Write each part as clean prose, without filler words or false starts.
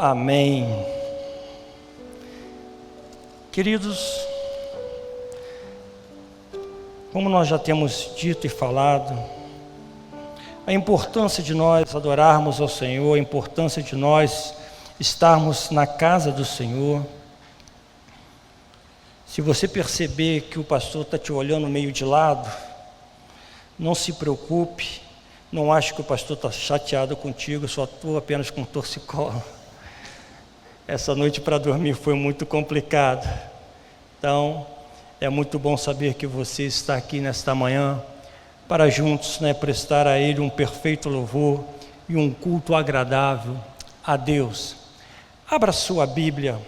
Amém. Queridos, como nós já temos dito e falado, a importância de nós adorarmos ao Senhor, a importância de nós estarmos na casa do Senhor. Se você perceber que o pastor está te olhando meio de lado, não se preocupe, não ache que o pastor está chateado contigo, só estou apenas com torcicolo. Essa noite para dormir foi muito complicada. Então, é muito bom saber que você está aqui nesta manhã para juntos, prestar a Ele um perfeito louvor e um culto agradável a Deus. Abra sua Bíblia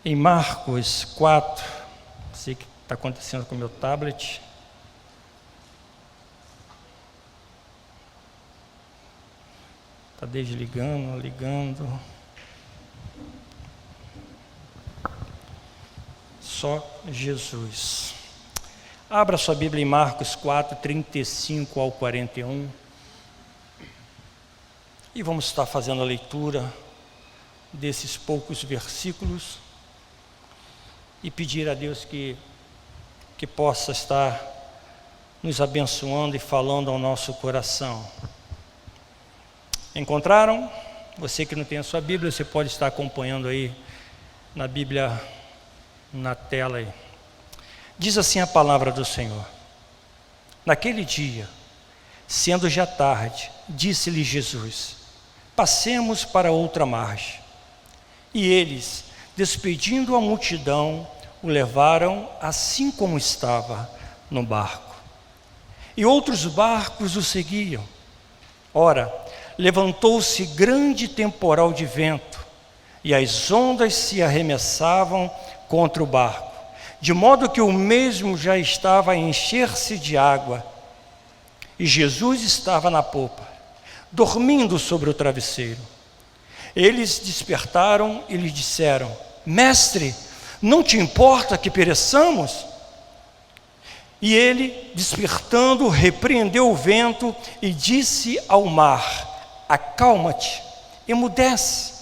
em Marcos 4. Sei que está acontecendo com o meu tablet. Está desligando, ligando. Só Jesus. Abra sua Bíblia em Marcos 4, 35 ao 41. E vamos estar fazendo a leitura desses poucos versículos e pedir a Deus que possa estar nos abençoando e falando ao nosso coração. Encontraram? Você que não tem a sua Bíblia, você pode estar acompanhando aí na Bíblia, na tela aí. Diz assim a palavra do Senhor: naquele dia, sendo já tarde, disse-lhe Jesus: passemos para outra margem. E eles, despedindo a multidão, o levaram assim como estava no barco. E outros barcos o seguiam. Ora, levantou-se grande temporal de vento, e as ondas se arremessavam contra o barco, de modo que o mesmo já estava a encher-se de água. E Jesus estava na popa, dormindo sobre o travesseiro. Eles despertaram e lhe disseram: Mestre, não te importa que pereçamos? E ele, despertando, repreendeu o vento e disse ao mar: acalma-te, emudece.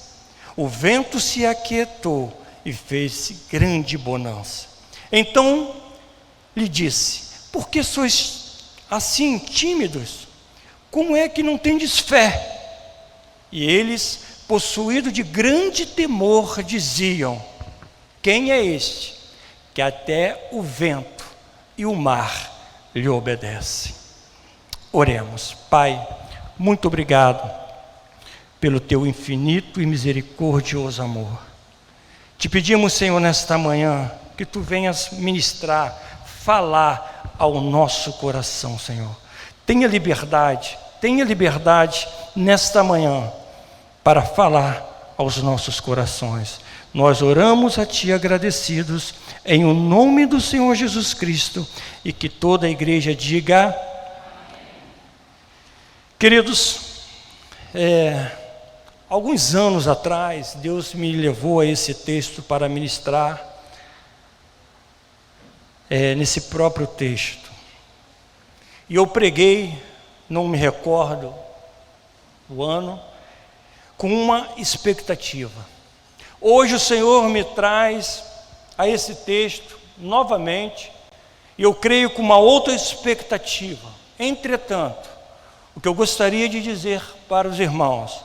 O vento se aquietou e fez-se grande bonança. Então lhe disse: por que sois assim tímidos? Como é que não tendes fé? E eles, possuídos de grande temor, diziam: quem é este que até o vento e o mar lhe obedecem? Oremos. Pai, muito obrigado pelo teu infinito e misericordioso amor. Te pedimos, Senhor, nesta manhã, que tu venhas ministrar, falar ao nosso coração, Senhor. Tenha liberdade nesta manhã para falar aos nossos corações. Nós oramos a Ti agradecidos, em o nome do Senhor Jesus Cristo, e que toda a igreja diga: queridos, alguns anos atrás, Deus me levou a esse texto para ministrar nesse próprio texto. E eu preguei, não me recordo o ano, com uma expectativa. Hoje o Senhor me traz a esse texto novamente, e eu creio com uma outra expectativa. Entretanto, o que eu gostaria de dizer para os irmãos,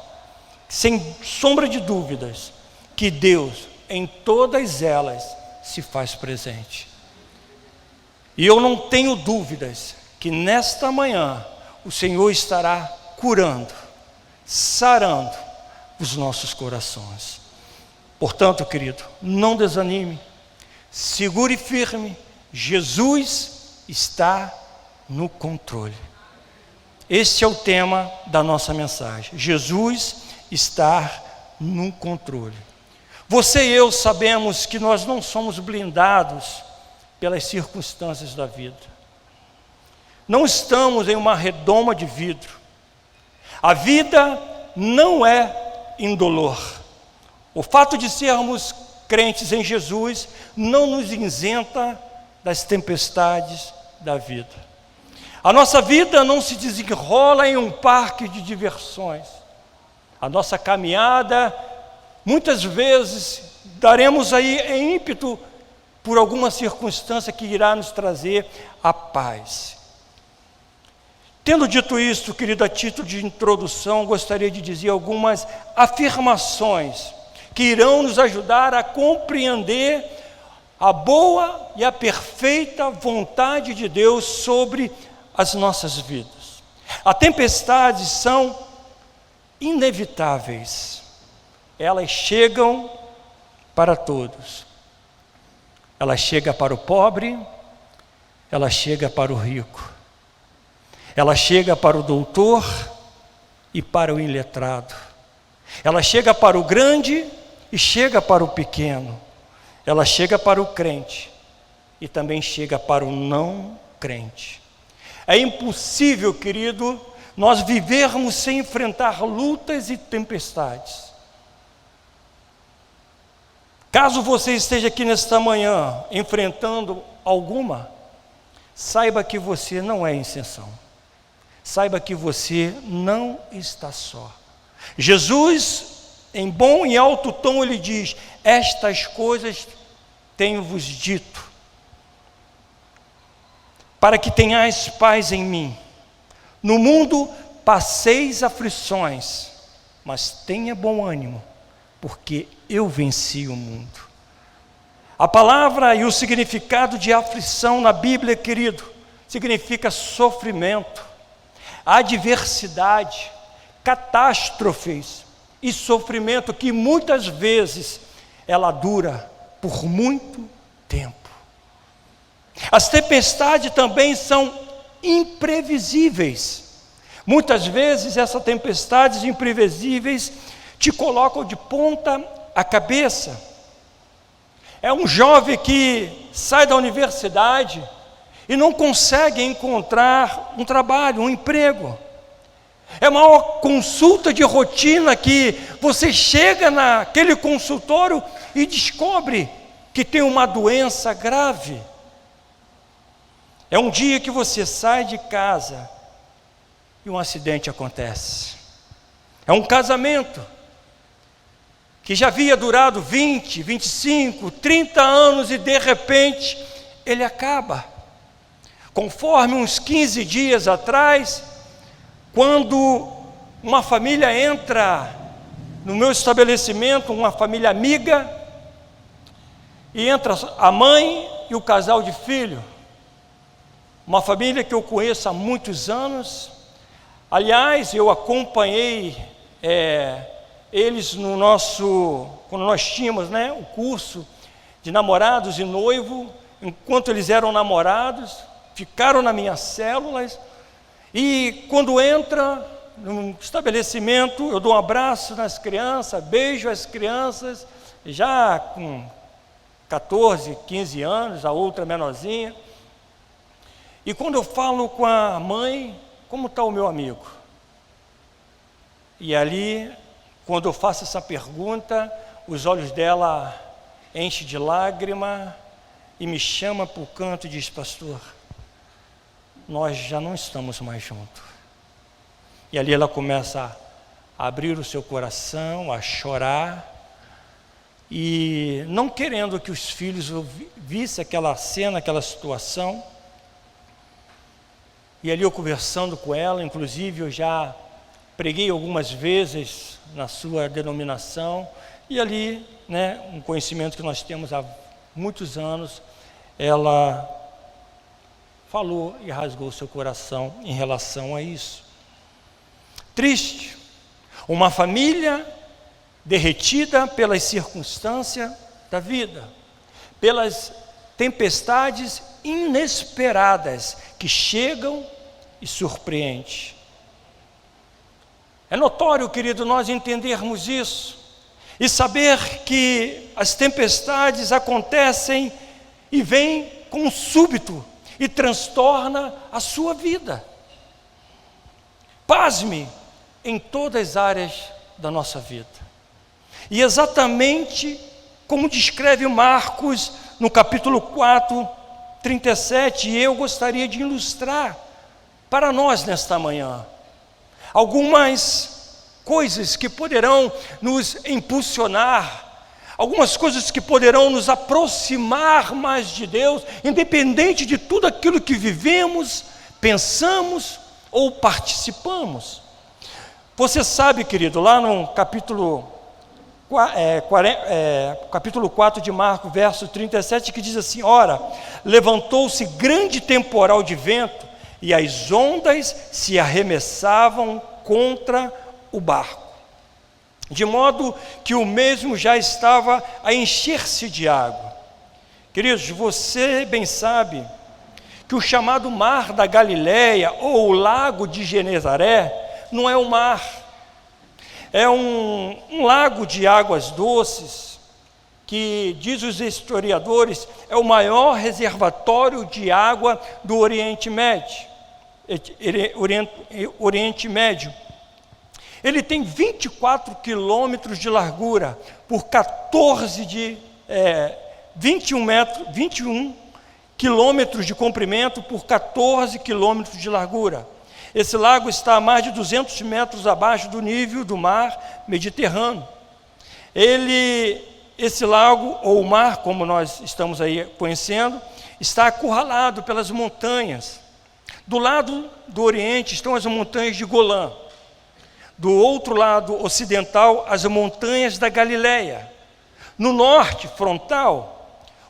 sem sombra de dúvidas, que Deus em todas elas se faz presente. E eu não tenho dúvidas que nesta manhã o Senhor estará curando, sarando os nossos corações. Portanto, querido, não desanime, segure firme, Jesus está no controle. Este é o tema da nossa mensagem: Jesus está no controle. Você e eu sabemos que nós não somos blindados pelas circunstâncias da vida. Não estamos em uma redoma de vidro. A vida não é indolor. O fato de sermos crentes em Jesus não nos isenta das tempestades da vida. A nossa vida não se desenrola em um parque de diversões. A nossa caminhada, muitas vezes, daremos aí ímpeto por alguma circunstância que irá nos trazer a paz. Tendo dito isso, querido, a título de introdução, gostaria de dizer algumas afirmações que irão nos ajudar a compreender a boa e a perfeita vontade de Deus sobre as nossas vidas. As tempestades são inevitáveis, elas chegam para todos. Ela chega para o pobre, ela chega para o rico, ela chega para o doutor e para o iletrado, ela chega para o grande e chega para o pequeno, ela chega para o crente e também chega para o não crente. É impossível, querido, nós vivermos sem enfrentar lutas e tempestades. Caso você esteja aqui nesta manhã enfrentando alguma, saiba que você não é exceção. Saiba que você não está só. Jesus, em bom e alto tom, ele diz: estas coisas tenho-vos dito, para que tenhais paz em mim. No mundo passeis aflições, mas tenha bom ânimo, porque eu venci o mundo. A palavra e o significado de aflição na Bíblia, querido, significa sofrimento, adversidade, catástrofes e sofrimento que muitas vezes ela dura por muito tempo. As tempestades também são imprevisíveis. Muitas vezes essas tempestades imprevisíveis te colocam de ponta a cabeça. É um jovem que sai da universidade e não consegue encontrar um trabalho, um emprego. É uma consulta de rotina que você chega naquele consultório e descobre que tem uma doença grave. É um dia que você sai de casa e um acidente acontece. É um casamento que já havia durado 20, 25, 30 anos e de repente ele acaba. Conforme uns 15 dias atrás, quando uma família entra no meu estabelecimento, uma família amiga, e entra a mãe e o casal de filho, uma família que eu conheço há muitos anos. Aliás, eu acompanhei eles no quando nós tínhamos o curso de namorados e noivo, enquanto eles eram namorados, ficaram nas minhas células, e quando entra no estabelecimento, eu dou um abraço nas crianças, beijo as crianças, já com 14, 15 anos, a outra menorzinha, e quando eu falo com a mãe: como está o meu amigo? E ali, quando eu faço essa pergunta, os olhos dela enchem de lágrima e me chama para o canto e diz: pastor, nós já não estamos mais juntos. E ali ela começa a abrir o seu coração, a chorar, e não querendo que os filhos vissem aquela cena, aquela situação. E ali eu conversando com ela, inclusive eu já preguei algumas vezes na sua denominação, e ali, um conhecimento que nós temos há muitos anos, ela falou e rasgou seu coração em relação a isso. Triste, uma família derretida pelas circunstâncias da vida, pelas tempestades inesperadas que chegam e surpreendem. É notório, querido, nós entendermos isso e saber que as tempestades acontecem e vêm com súbito e transtorna a sua vida. Pasme, em todas as áreas da nossa vida. E exatamente como descreve Marcos no capítulo 4, 37, e eu gostaria de ilustrar para nós nesta manhã algumas coisas que poderão nos impulsionar, algumas coisas que poderão nos aproximar mais de Deus, independente de tudo aquilo que vivemos, pensamos ou participamos. Você sabe, querido, lá no capítulo 4 de Marcos, verso 37, que diz assim: ora, levantou-se grande temporal de vento, e as ondas se arremessavam contra o barco, de modo que o mesmo já estava a encher-se de água. Queridos, você bem sabe que o chamado Mar da Galileia, ou o Lago de Genezaré, não é um mar, é um lago de águas doces, que, diz os historiadores, é o maior reservatório de água do Oriente Médio. Ele tem 24 quilômetros de largura, por 21 quilômetros de comprimento, por 14 quilômetros de largura. Esse lago está a mais de 200 metros abaixo do nível do mar Mediterrâneo. Esse lago, ou mar, como nós estamos aí conhecendo, está acurralado pelas montanhas. Do lado do Oriente estão as montanhas de Golã. Do outro lado ocidental, as montanhas da Galileia. No norte, frontal,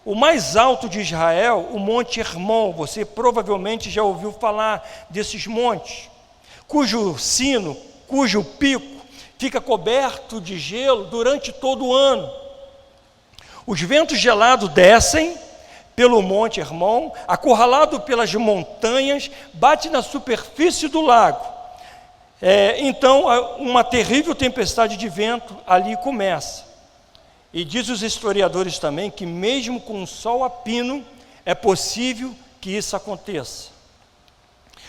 o mais alto de Israel, o Monte Hermon. Você provavelmente já ouviu falar desses montes, cujo pico fica coberto de gelo durante todo o ano. Os ventos gelados descem pelo Monte Hermon, acurralado pelas montanhas, bate na superfície do lago. Então, uma terrível tempestade de vento ali começa. E diz os historiadores também que mesmo com o sol a pino, é possível que isso aconteça.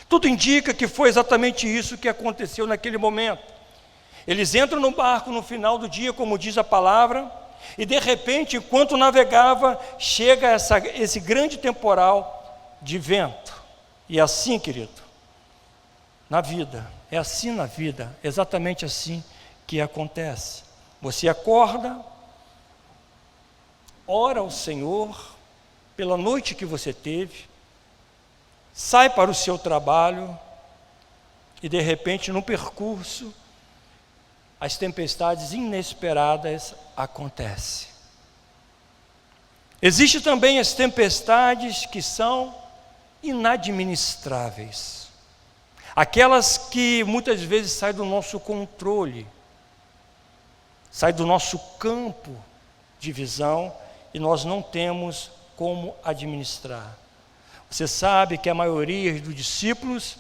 Tudo indica que foi exatamente isso que aconteceu naquele momento. Eles entram no barco no final do dia, como diz a palavra, e de repente, enquanto navegava, chega esse grande temporal de vento. E assim, querido, na vida, é assim na vida, exatamente assim que acontece. Você acorda, ora ao Senhor pela noite que você teve, sai para o seu trabalho e de repente no percurso as tempestades inesperadas acontecem. Existem também as tempestades que são inadministráveis, aquelas que muitas vezes saem do nosso controle, saem do nosso campo de visão, e nós não temos como administrar. Você sabe que a maioria dos discípulos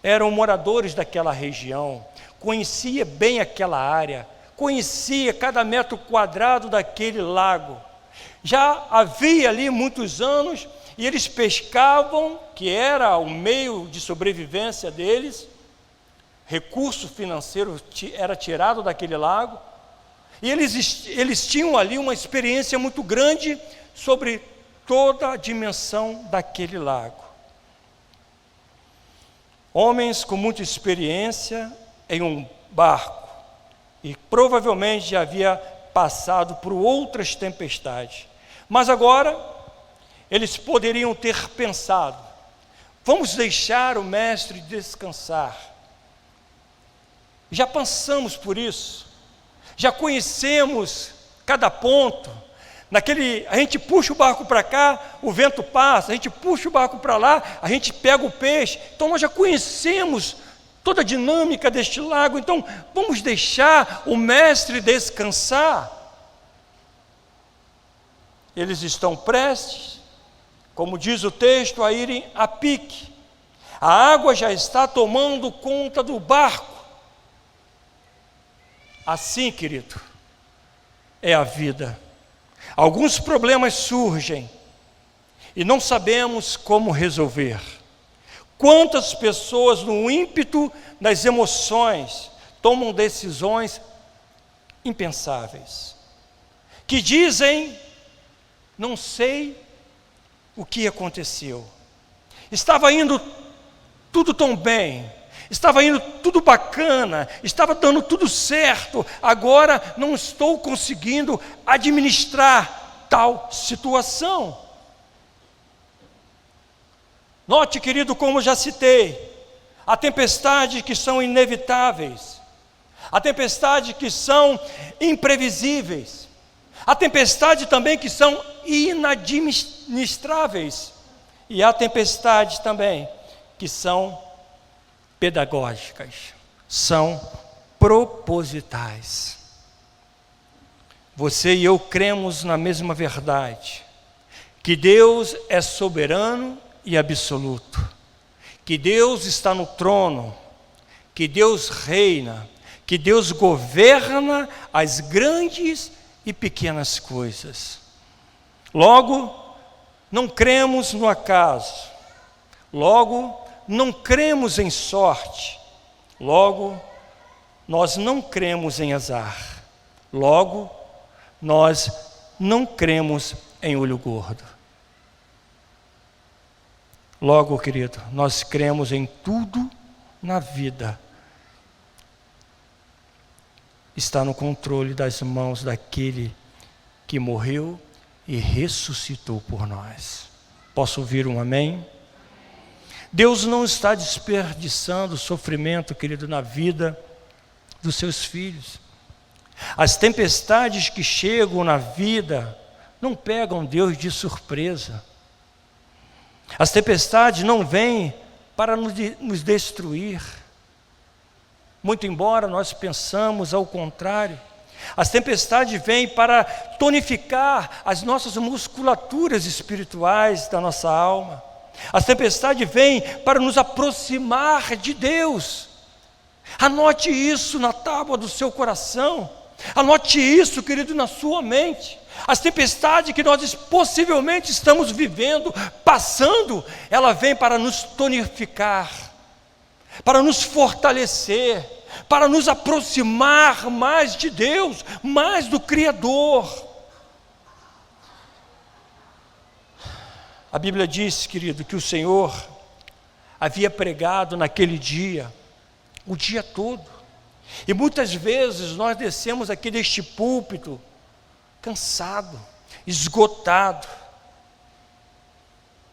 eram moradores daquela região, conhecia bem aquela área, conhecia cada metro quadrado daquele lago. Já havia ali muitos anos, e eles pescavam, que era o meio de sobrevivência deles, recurso financeiro era tirado daquele lago, e eles tinham ali uma experiência muito grande sobre toda a dimensão daquele lago. Homens com muita experiência em um barco, e provavelmente já havia passado por outras tempestades, mas agora eles poderiam ter pensado: vamos deixar o mestre descansar. Já passamos por isso, já conhecemos cada ponto. A gente puxa o barco para cá, o vento passa, a gente puxa o barco para lá, a gente pega o peixe. Então nós já conhecemos toda a dinâmica deste lago, então vamos deixar o mestre descansar. Eles estão prestes, como diz o texto, a irem a pique. A água já está tomando conta do barco. Assim, querido, é a vida. Alguns problemas surgem e não sabemos como resolver. Quantas pessoas, no ímpeto das emoções, tomam decisões impensáveis, que dizem: não sei o que aconteceu, estava indo tudo tão bem, estava indo tudo bacana, estava dando tudo certo, agora não estou conseguindo administrar tal situação. Note, querido, como já citei, há tempestades que são inevitáveis, há tempestades que são imprevisíveis, há tempestades também que são inadministráveis, e há tempestades também que são pedagógicas, são propositais. Você e eu cremos na mesma verdade, que Deus é soberano e absoluto, que Deus está no trono, que Deus reina, que Deus governa as grandes e pequenas coisas. Logo, não cremos no acaso, logo, não cremos em sorte, logo, nós não cremos em azar, logo, nós não cremos em olho gordo. Logo, querido, nós cremos em tudo na vida. Está no controle das mãos daquele que morreu e ressuscitou por nós. Posso ouvir um amém? Deus não está desperdiçando sofrimento, querido, na vida dos seus filhos. As tempestades que chegam na vida não pegam Deus de surpresa. As tempestades não vêm para nos destruir. Muito embora nós pensamos ao contrário. As tempestades vêm para tonificar as nossas musculaturas espirituais da nossa alma. As tempestades vêm para nos aproximar de Deus. Anote isso na tábua do seu coração. Anote isso, querido, na sua mente. As tempestades que nós possivelmente estamos vivendo, passando, ela vem para nos tonificar, para nos fortalecer, para nos aproximar mais de Deus, mais do Criador. A Bíblia diz, querido, que o Senhor havia pregado naquele dia, o dia todo. E muitas vezes nós descemos aqui deste púlpito, cansado, esgotado.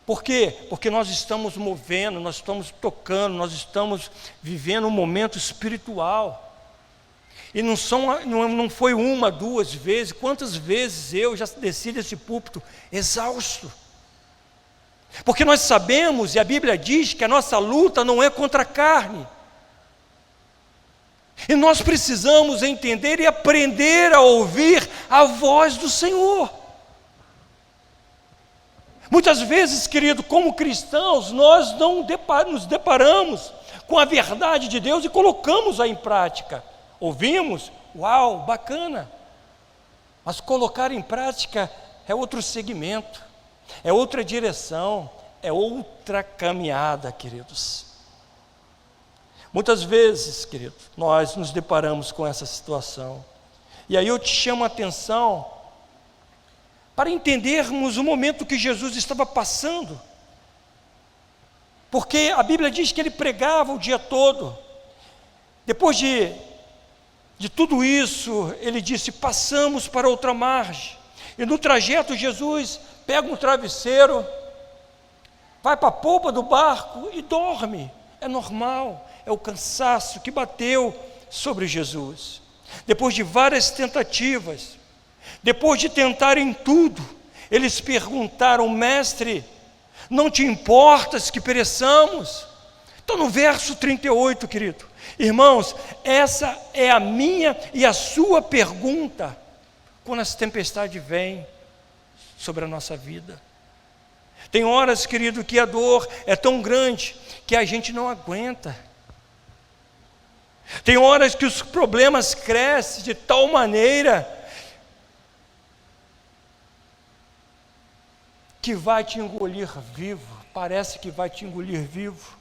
Por quê? Porque nós estamos movendo, nós estamos tocando, nós estamos vivendo um momento espiritual. E não foi uma, duas vezes, quantas vezes eu já desci desse púlpito exausto. Porque nós sabemos, e a Bíblia diz, que a nossa luta não é contra a carne. E nós precisamos entender e aprender a ouvir a voz do Senhor. Muitas vezes, querido, como cristãos, nós não nos deparamos com a verdade de Deus e colocamos-a em prática. Ouvimos, uau, bacana. Mas colocar em prática é outro segmento, é outra direção, é outra caminhada, queridos. Muitas vezes, querido, nós nos deparamos com essa situação. E aí eu te chamo a atenção para entendermos o momento que Jesus estava passando. Porque a Bíblia diz que ele pregava o dia todo. Depois de tudo isso, ele disse, passamos para outra margem. E no trajeto Jesus pega um travesseiro, vai para a polpa do barco e dorme. É normal, é o cansaço que bateu sobre Jesus. Depois de várias tentativas, depois de tentarem tudo, eles perguntaram, mestre, não te importas que pereçamos? Então no verso 38, querido, irmãos, essa é a minha e a sua pergunta, quando as tempestades vêm sobre a nossa vida. Tem horas, querido, que a dor é tão grande que a gente não aguenta. Tem horas que os problemas crescem de tal maneira que vai te engolir vivo, parece que vai te engolir vivo.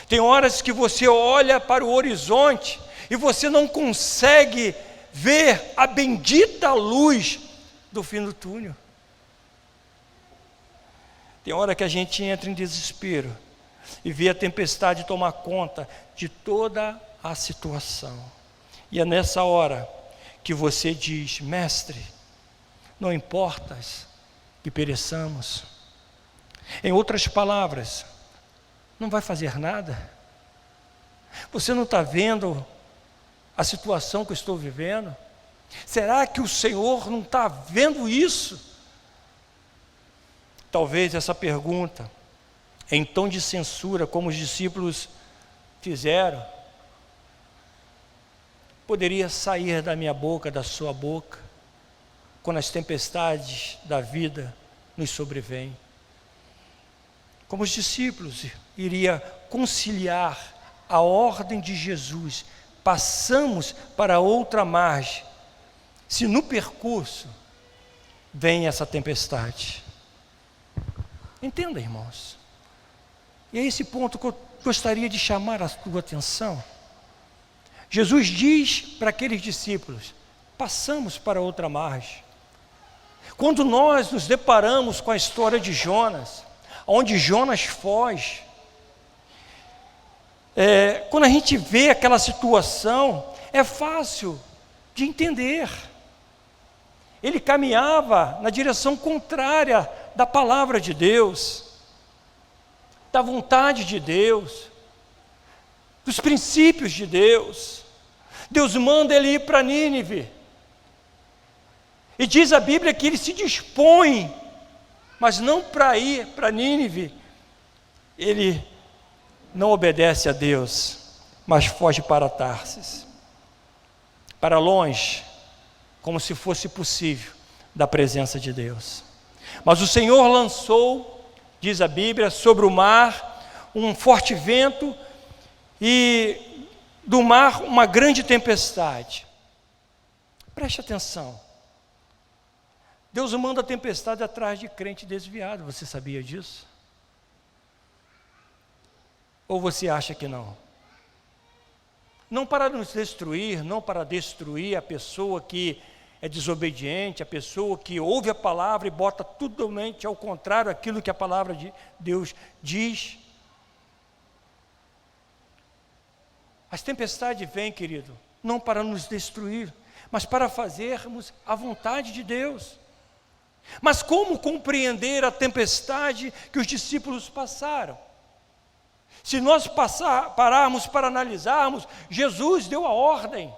Tem horas que você olha para o horizonte e você não consegue ver a bendita luz do fim do túnel. Tem hora que a gente entra em desespero, e ver a tempestade tomar conta de toda a situação. E é nessa hora que você diz: mestre, não importas que pereçamos. Em outras palavras, não vai fazer nada? Você não está vendo a situação que eu estou vivendo? Será que o Senhor não está vendo isso? Talvez essa pergunta, em tom de censura, como os discípulos fizeram, poderia sair da minha boca, da sua boca, quando as tempestades da vida nos sobrevêm. Como os discípulos iria conciliar a ordem de Jesus: passamos para outra margem, se no percurso vem essa tempestade. Entenda, irmãos. E é esse ponto que eu gostaria de chamar a tua atenção. Jesus diz para aqueles discípulos: passamos para outra margem. Quando nós nos deparamos com a história de Jonas, onde Jonas foge, quando a gente vê aquela situação, é fácil de entender. Ele caminhava na direção contrária da palavra de Deus, da vontade de Deus, dos princípios de Deus. Deus manda ele ir para Nínive, e diz a Bíblia que ele se dispõe, mas não para ir para Nínive. Ele não obedece a Deus, mas foge para Tarsis, para longe, como se fosse possível, da presença de Deus. Mas o Senhor lançou, diz a Bíblia, sobre o mar um forte vento, e do mar uma grande tempestade. Preste atenção. Deus manda a tempestade atrás de crente desviado. Você sabia disso? Ou você acha que não? Não para nos destruir, não para destruir a pessoa que é desobediente, a pessoa que ouve a palavra e bota totalmente ao contrário aquilo que a palavra de Deus diz. As tempestades vêm, querido, não para nos destruir, mas para fazermos a vontade de Deus. Mas como compreender a tempestade que os discípulos passaram? Se nós pararmos para analisarmos, Jesus deu a ordem,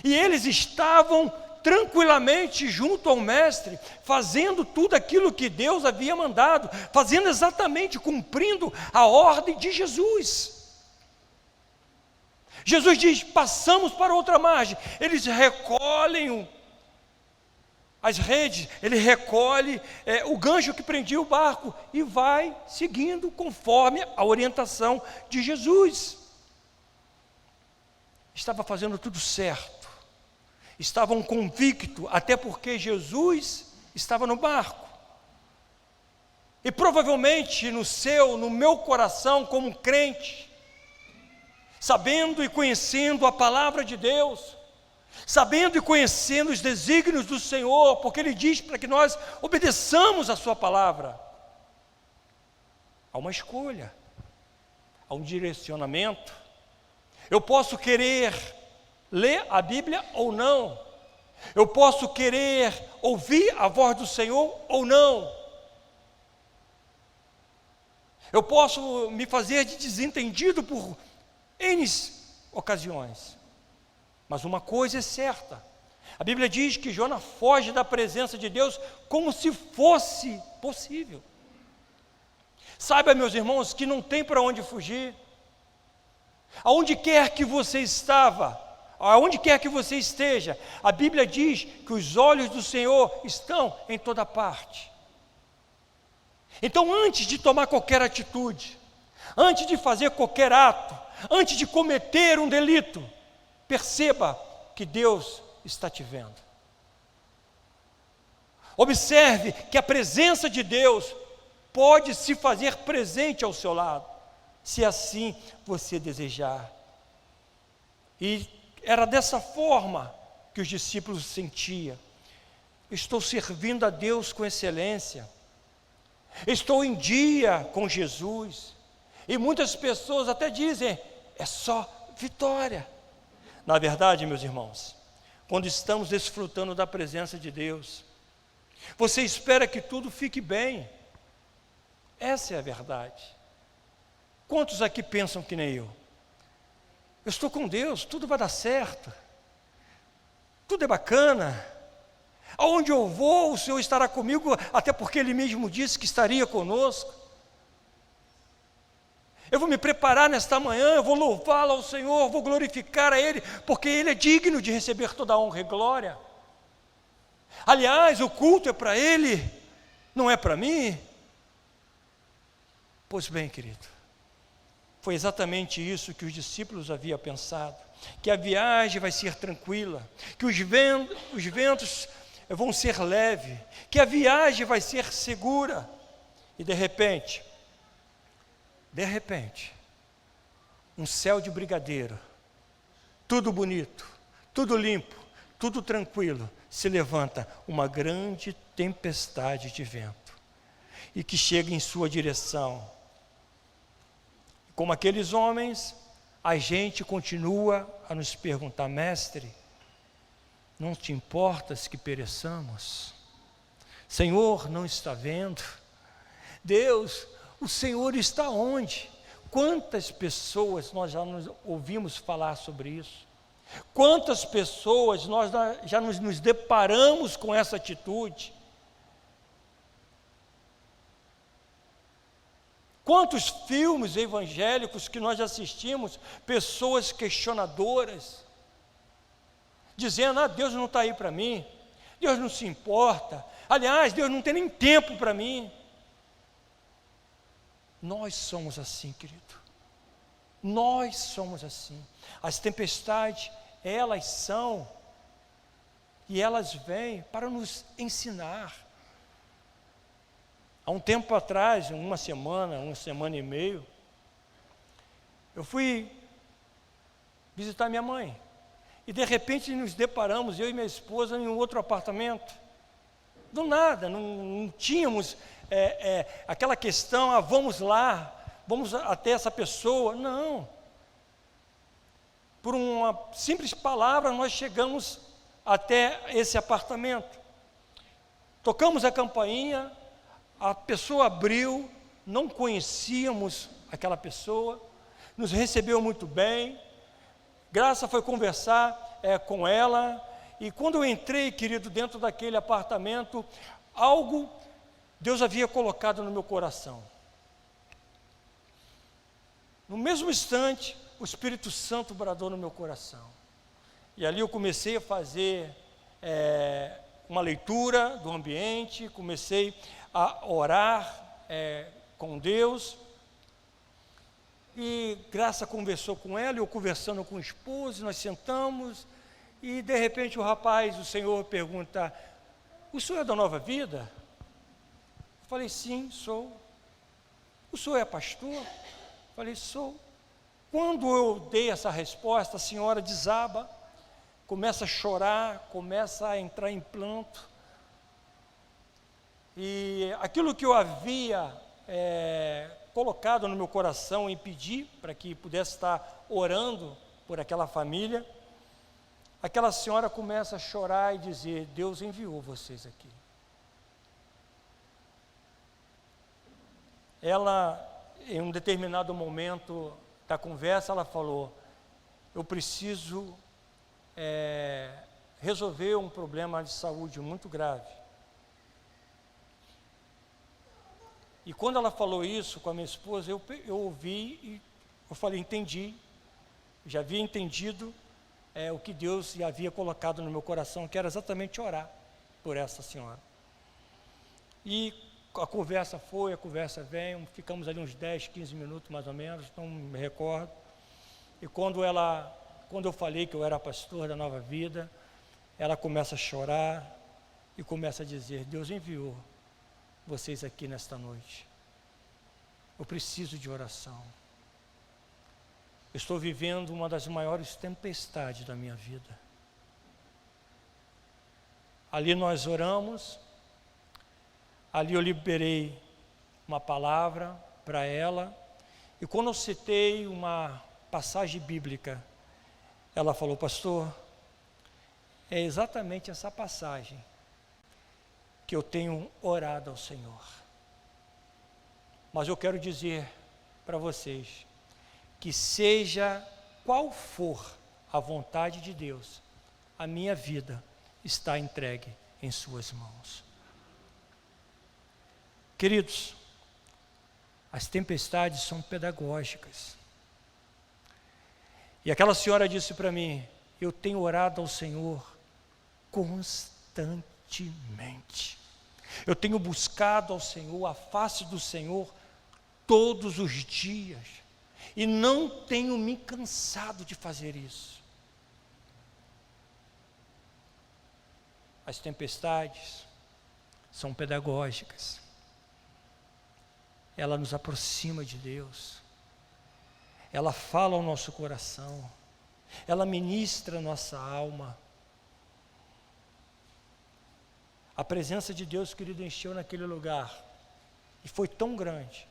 e eles estavam tranquilamente junto ao Mestre, fazendo tudo aquilo que Deus havia mandado, fazendo exatamente, cumprindo a ordem de Jesus. Jesus diz: passamos para outra margem. Eles recolhem as redes, ele recolhe o gancho que prendia o barco e vai seguindo conforme a orientação de Jesus. Estava fazendo tudo certo, estavam convictos, até porque Jesus estava no barco. E provavelmente no meu coração como crente, sabendo e conhecendo a palavra de Deus, sabendo e conhecendo os desígnios do Senhor, porque Ele diz para que nós obedeçamos a sua palavra, há uma escolha, há um direcionamento. Eu posso querer ler a Bíblia ou não, eu posso querer ouvir a voz do Senhor ou não, eu posso me fazer de desentendido por N ocasiões. Mas uma coisa é certa, a Bíblia diz que Jonas foge da presença de Deus como se fosse possível. Saiba, meus irmãos, que não tem para onde fugir. Aonde quer que você estava, aonde quer que você esteja, a Bíblia diz que os olhos do Senhor estão em toda parte. Então, antes de tomar qualquer atitude, antes de fazer qualquer ato, antes de cometer um delito, perceba que Deus está te vendo. Observe que a presença de Deus pode se fazer presente ao seu lado, se assim você desejar. E era dessa forma que os discípulos sentiam: estou servindo a Deus com excelência, estou em dia com Jesus, E muitas pessoas até dizem, é só vitória. Na verdade, meus irmãos, quando estamos desfrutando da presença de Deus, você espera que tudo fique bem. Essa é a verdade. Quantos aqui pensam que nem eu? Eu estou com Deus, tudo vai dar certo. Tudo é bacana. Aonde eu vou, o Senhor estará comigo, até porque Ele mesmo disse que estaria conosco. Eu vou me preparar nesta manhã, eu vou louvá-lo ao Senhor, vou glorificar a Ele, porque Ele é digno de receber toda a honra e glória. Aliás, o culto é para Ele, não é para mim. Pois bem, querido, foi exatamente isso que os discípulos haviam pensado, que a viagem vai ser tranquila, que os ventos vão ser leves, que a viagem vai ser segura. E de repente, um céu de brigadeiro, tudo bonito, tudo limpo, tudo tranquilo, se levanta uma grande tempestade de vento, e que chega em sua direção. Como aqueles homens, a gente continua a nos perguntar, mestre, não te importas que pereçamos? Senhor, não está vendo? Deus, o Senhor está onde? Quantas pessoas nós já nos ouvimos falar sobre isso? Quantas pessoas nós já nos deparamos com essa atitude? Quantos filmes evangélicos que nós assistimos, pessoas questionadoras, dizendo, Deus não está aí para mim, Deus não se importa, aliás, Deus não tem nem tempo para mim. Nós somos assim, querido, nós somos assim. As tempestades, elas são, e elas vêm para nos ensinar. Há um tempo atrás, uma semana e meia, eu fui visitar minha mãe, e de repente nos deparamos, eu e minha esposa, em um outro apartamento. Do nada, não tínhamos aquela questão, vamos lá, vamos até essa pessoa. Não. Por uma simples palavra, nós chegamos até esse apartamento. Tocamos a campainha, a pessoa abriu, não conhecíamos aquela pessoa, nos recebeu muito bem. Graça foi conversar com ela, e quando eu entrei, querido, dentro daquele apartamento, algo Deus havia colocado no meu coração. No mesmo instante, o Espírito Santo bradou no meu coração. E ali eu comecei a fazer uma leitura do ambiente, comecei a orar com Deus. E Graça conversou com ela, eu conversando com o esposo, nós sentamos, e de repente o Senhor pergunta, o senhor é da Nova Vida? Eu falei, sim, sou. O senhor é pastor? Eu falei, sou. Quando eu dei essa resposta, a senhora desaba, começa a chorar, começa a entrar em pranto, e aquilo que eu havia colocado no meu coração em pedir para que pudesse estar orando por aquela família, aquela senhora começa a chorar e dizer, Deus enviou vocês aqui. Ela, em um determinado momento da conversa, ela falou, eu preciso resolver um problema de saúde muito grave. E quando ela falou isso com a minha esposa, eu ouvi e eu falei, entendi, já havia entendido o que Deus havia colocado no meu coração, que era exatamente orar por essa senhora. E a conversa foi, a conversa vem, ficamos ali uns 10, 15 minutos mais ou menos, não me recordo. E quando eu falei que eu era pastor da Nova Vida, ela começa a chorar e começa a dizer, Deus enviou vocês aqui nesta noite. Eu preciso de oração. Eu estou vivendo uma das maiores tempestades da minha vida. Ali nós oramos, ali eu liberei uma palavra para ela, E quando eu citei uma passagem bíblica, ela falou: pastor, é exatamente essa passagem que eu tenho orado ao Senhor. Mas eu quero dizer para vocês, que seja qual for a vontade de Deus, a minha vida está entregue em suas mãos. Queridos, as tempestades são pedagógicas. E aquela senhora disse para mim: eu tenho orado ao Senhor constantemente. Eu tenho buscado ao Senhor, a face do Senhor, todos os dias. E não tenho me cansado de fazer isso. As tempestades são pedagógicas. Ela nos aproxima de Deus. Ela fala ao nosso coração. Ela ministra a nossa alma. A presença de Deus, querido, encheu naquele lugar. E foi tão grande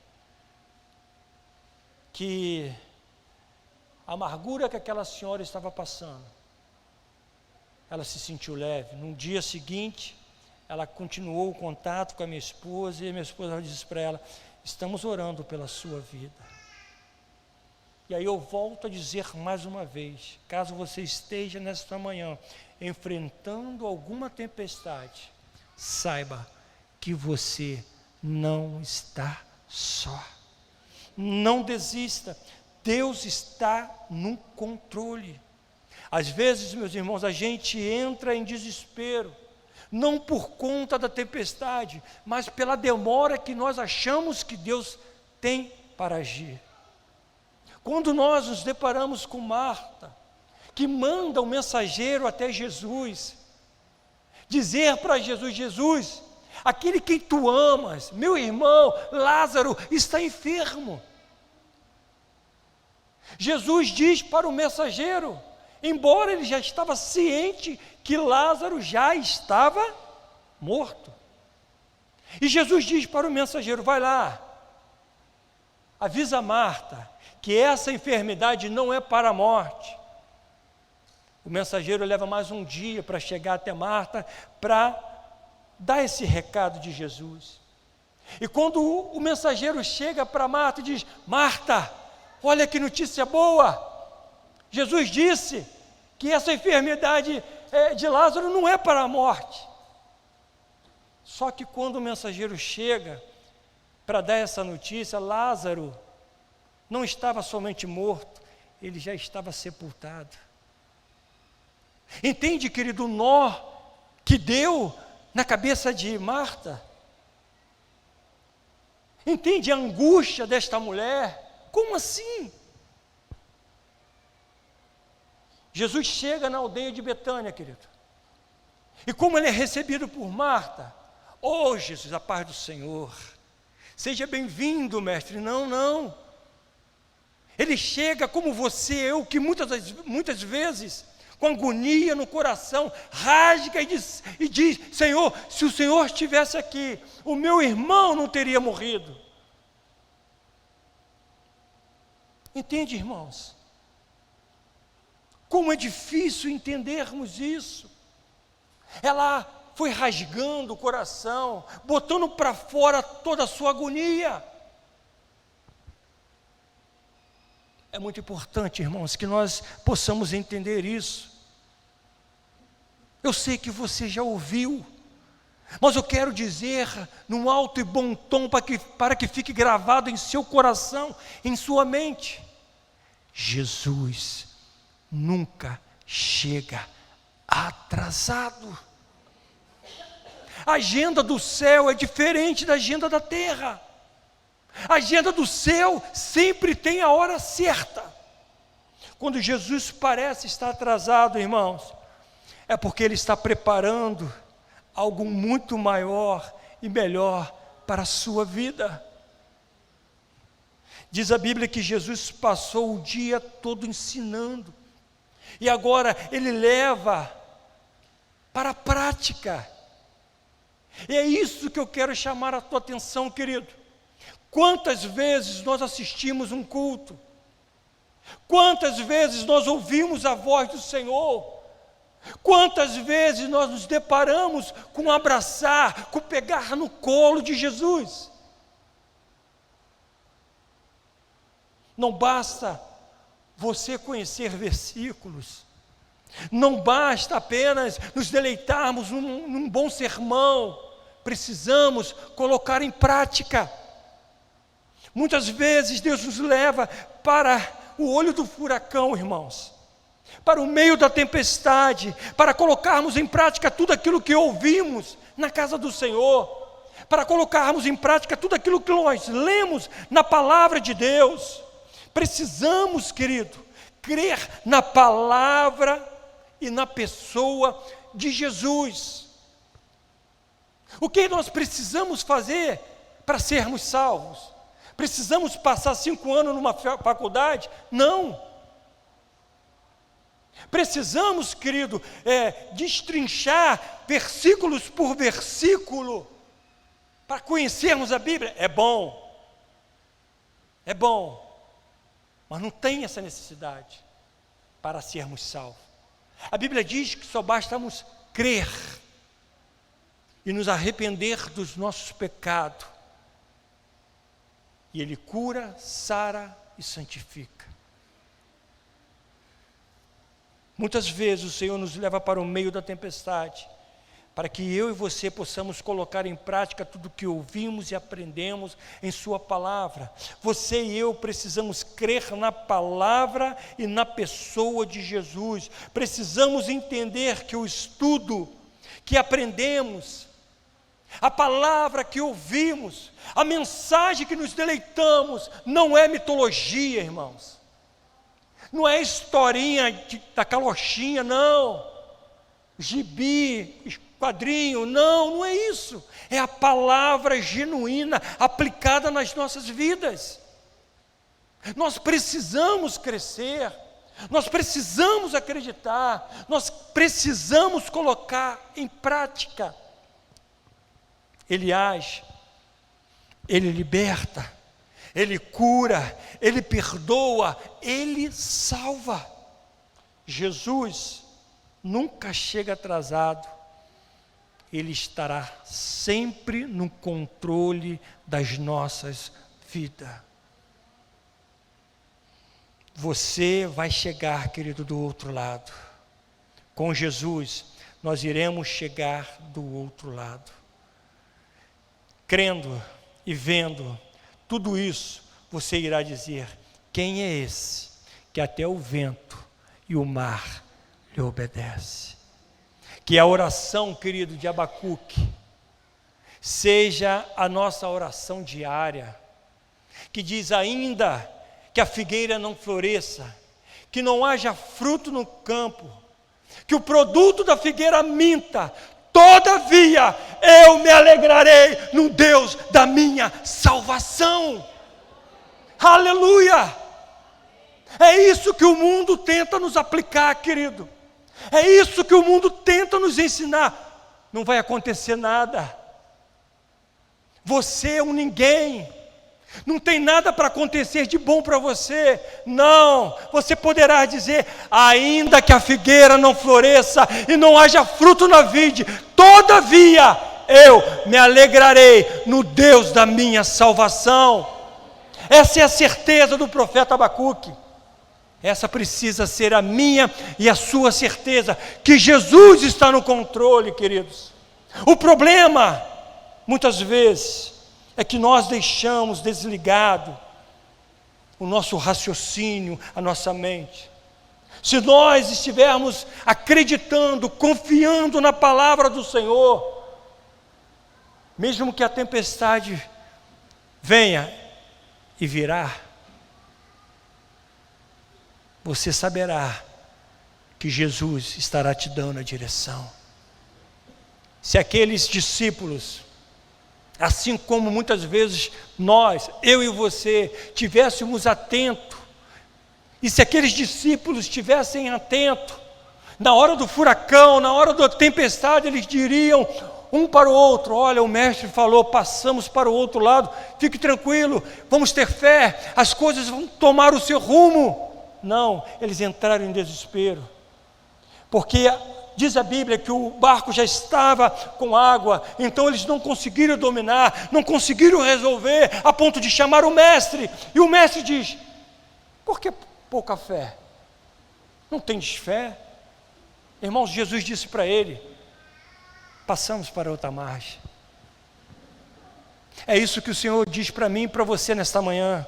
que a amargura que aquela senhora estava passando, ela se sentiu leve. No dia seguinte, ela continuou o contato com a minha esposa, e a minha esposa disse para ela: estamos orando pela sua vida. E aí eu volto a dizer mais uma vez, caso você esteja nesta manhã enfrentando alguma tempestade, saiba que você não está só. Não desista, Deus está no controle. Às vezes, meus irmãos, a gente entra em desespero, não por conta da tempestade, mas pela demora que nós achamos que Deus tem para agir. Quando nós nos deparamos com Marta, que manda um mensageiro até Jesus, dizer para Jesus: Jesus, aquele que tu amas, meu irmão Lázaro, está enfermo. Jesus diz para o mensageiro, embora ele já estava ciente que Lázaro já estava morto. E Jesus diz para o mensageiro: vai lá, avisa Marta que essa enfermidade não é para a morte. O mensageiro leva mais um dia para chegar até Marta, para dar esse recado de Jesus. E quando o mensageiro chega para Marta e diz: Marta, olha que notícia boa, Jesus disse que essa enfermidade de Lázaro não é para a morte. Só que quando o mensageiro chega para dar essa notícia, Lázaro não estava somente morto, ele já estava sepultado. Entende, querido, o nó que deu na cabeça de Marta? Entende a angústia desta mulher? Como assim? Jesus chega na aldeia de Betânia, querido. E como ele é recebido por Marta? Oh, Jesus, a paz do Senhor. Seja bem-vindo, mestre. Não, não. Ele chega como você, eu, que muitas vezes, com agonia no coração, rasga e diz: Senhor, se o Senhor estivesse aqui, o meu irmão não teria morrido. Entende, irmãos? Como é difícil entendermos isso. Ela foi rasgando o coração, botando para fora toda a sua agonia. É muito importante, irmãos, que nós possamos entender isso. Eu sei que você já ouviu, mas eu quero dizer num alto e bom tom para que fique gravado em seu coração, em sua mente: Jesus nunca chega atrasado. A agenda do céu é diferente da agenda da terra. A agenda do céu sempre tem a hora certa. Quando Jesus parece estar atrasado, irmãos, é porque Ele está preparando algo muito maior e melhor para a sua vida. Diz a Bíblia que Jesus passou o dia todo ensinando, e agora Ele leva para a prática. E é isso que eu quero chamar a tua atenção, querido. Quantas vezes nós assistimos um culto? Quantas vezes nós ouvimos a voz do Senhor? Quantas vezes nós nos deparamos com abraçar, com pegar no colo de Jesus? Não basta você conhecer versículos, não basta apenas nos deleitarmos num bom sermão, precisamos colocar em prática. Muitas vezes Deus nos leva para o olho do furacão, irmãos, para o meio da tempestade, para colocarmos em prática tudo aquilo que ouvimos na casa do Senhor, para colocarmos em prática tudo aquilo que nós lemos na palavra de Deus. Precisamos, querido, crer na palavra e na pessoa de Jesus. O que nós precisamos fazer para sermos salvos? Precisamos passar 5 anos numa faculdade? Não. Precisamos, querido, destrinchar versículos por versículo para conhecermos a Bíblia. É bom, mas não tem essa necessidade para sermos salvos. A Bíblia diz que só bastamos crer e nos arrepender dos nossos pecados, e Ele cura, sara e santifica. Muitas vezes o Senhor nos leva para o meio da tempestade, para que eu e você possamos colocar em prática tudo o que ouvimos e aprendemos em Sua palavra. Você e eu precisamos crer na palavra e na pessoa de Jesus. Precisamos entender que o estudo que aprendemos, a palavra que ouvimos, a mensagem que nos deleitamos, não é mitologia, irmãos. Não é historinha da carochinha, não. Gibi, quadrinho, não é isso. É a palavra genuína aplicada nas nossas vidas. Nós precisamos crescer, nós precisamos acreditar, nós precisamos colocar em prática. Ele age, Ele liberta, Ele cura, Ele perdoa, Ele salva. Jesus nunca chega atrasado, Ele estará sempre no controle das nossas vidas. Você vai chegar, querido, do outro lado. Com Jesus, nós iremos chegar do outro lado. Crendo e vendo tudo isso, você irá dizer: quem é esse que até o vento e o mar lhe obedece? Que a oração, querido, de Abacuque seja a nossa oração diária, que diz: ainda que a figueira não floresça, que não haja fruto no campo, que o produto da figueira minta, todavia eu me alegrarei no Deus da minha salvação. Aleluia! É isso que o mundo tenta nos aplicar, querido. É isso que o mundo tenta nos ensinar. Não vai acontecer nada. Você é um ninguém. Não tem nada para acontecer de bom para você. Não, você poderá dizer: ainda que a figueira não floresça e não haja fruto na vide, todavia eu me alegrarei no Deus da minha salvação. Essa é a certeza do profeta Abacuque. Essa precisa ser a minha e a sua certeza, que Jesus está no controle, queridos. O problema, muitas vezes, é que nós deixamos desligado o nosso raciocínio, a nossa mente. Se nós estivermos acreditando, confiando na palavra do Senhor, mesmo que a tempestade venha e virá, você saberá que Jesus estará te dando a direção. Se aqueles discípulos, assim como muitas vezes nós, eu e você, tivéssemos atento, e se aqueles discípulos estivessem atentos, na hora do furacão, na hora da tempestade, eles diriam: um para o outro. Olha, o mestre falou, passamos para o outro lado, fique tranquilo, vamos ter fé, as coisas vão tomar o seu rumo. Não, eles entraram em desespero, porque diz a Bíblia que o barco já estava com água, então eles não conseguiram dominar, não conseguiram resolver, a ponto de chamar o mestre, e o mestre diz: por que pouca fé? Não tendes fé? Irmãos, Jesus disse para ele: passamos para outra margem. É isso que o Senhor diz para mim e para você nesta manhã.